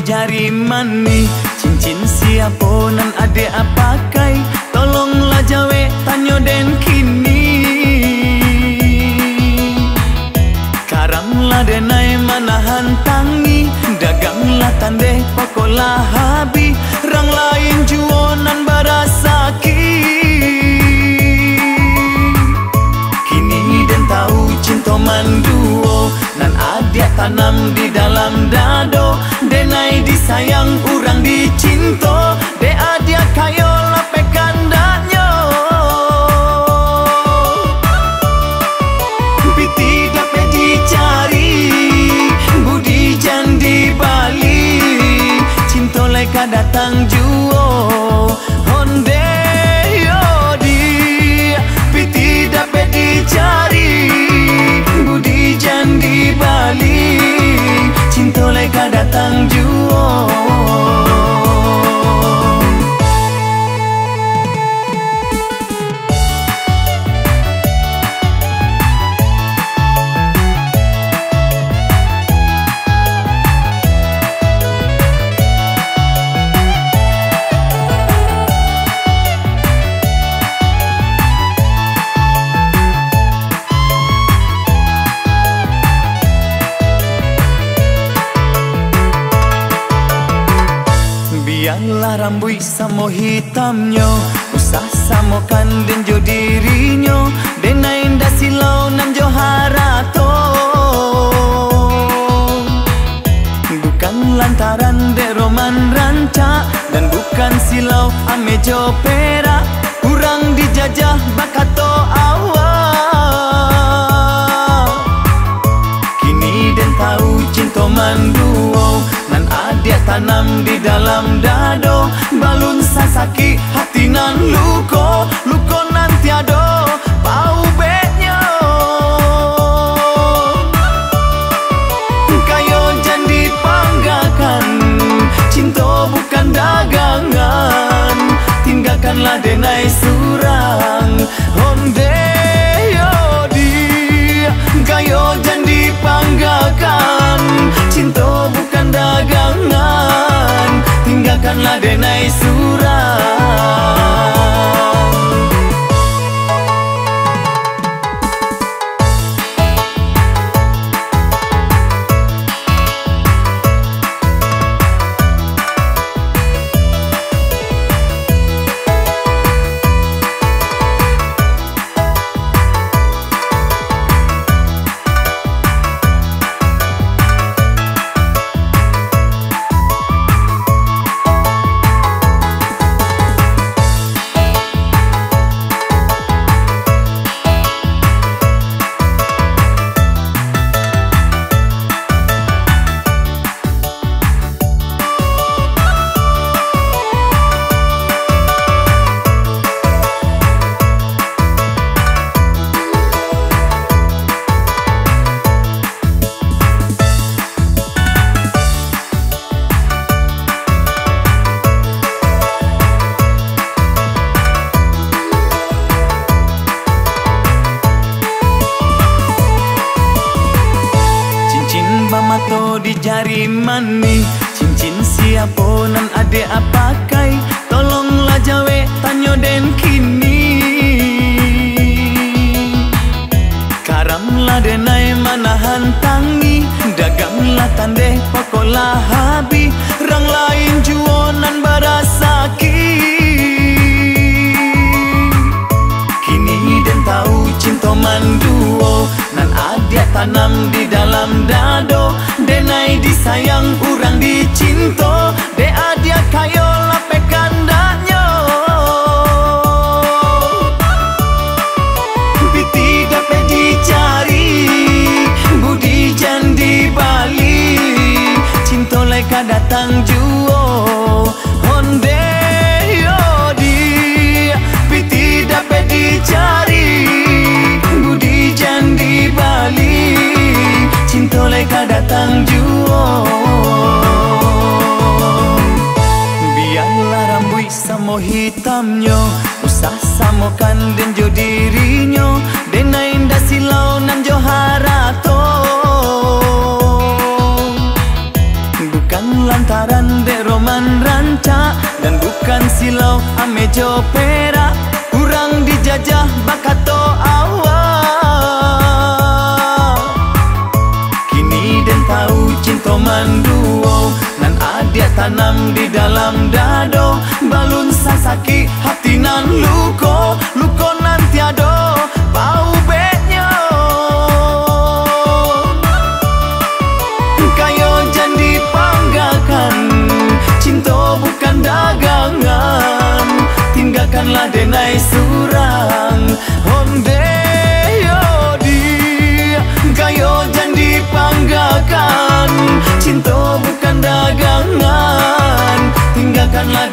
jari mani, cincin siapa nan ade apakai, tolonglah jawe tanyo den kini. Karamlah denai manahan tangi, daganglah tande pokolah habi, rang lain juonan barasaki. Kini den tahu cinta manduo, nan adia tanam di dalam dado, denai disayang urang dicinto, de adia kayo lapekan danyo. Piti dapat dicari, budi jan di Bali, cinta leka datang juo, honde yodi. Piti dapat dicari, budi jan di Bali, cinta leka datang juo. Biarlah rambut samo hitamnya, usah samokan den jo dirinya, denai indah silau nan jo harato. Bukan lantaran de roman ranca, dan bukan silau ame jo perak, kurang dijajah bakato awak. Kini den tahu cinta manduo, nan adia tanam di dalam dado, balun sasaki hati nan luko, luko nan tiado bau betnya. Kayo jan dipanggakan, cinta bukan dagangan, tinggalkanlah denai surang, honde yodi. Kayo jan dipanggakan, cinta bukan dagangan, tinggalkanlah denai surang. Mato di jari mani, cincin siapa nan ade apakai, tolonglah jawe tanyo den kini. Karamlah denai manahan tangi, daganglah tande pokolah habi, rang lain juonan barasaki. Kini den tahu cinta manduo, nan adia tanam di dalam dado, denai disayang urang dicinto, de adia kayo lapekan danyo. Piti dapat dicari, budi jan di Bali, cinta leka datang juo, honde yodi. Piti dapat dicari, budi jan di Bali, cinta leka datang juo. Biarlah rambut samo hitamnya, usah samokan den jo dirinya, denai indah silau nan jo harato. Bukan lantaran jo perak, kurang dijajah bakato awak. Kini den tahu cinta manduo, nan adia tanam di dalam dado. Balun sasaki hati nan luko, luko nan tiado bau betnya. Kayo janji panggakan, cinta bukan dagangan. Tinggalkanlah denai surang, honde yodi. Kayo janji panggakan, cinta bukan dagangan. Tinggalkanlah